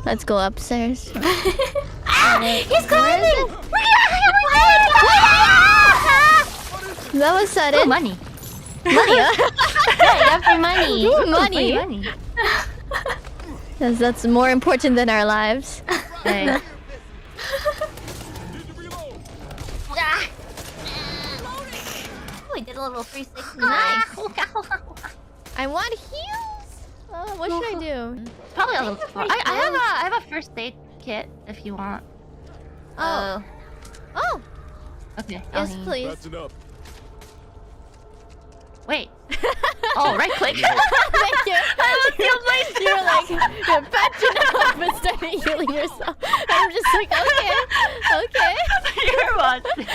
Let's go upstairs. He's climbing! That was sudden. Ooh, money. Money, Yeah, you got free money. Ooh, money. Money. That's more important than our lives. Hey. We did a little 360. Nice. I want heals. What should I do? Probably a little. I have a first aid kit if you want. Oh. Okay. Yes, please. That's enough. Wait. Oh, right click. Thank you. You're like, you're patching up and started healing yourself. I'm just like, okay. You're watching.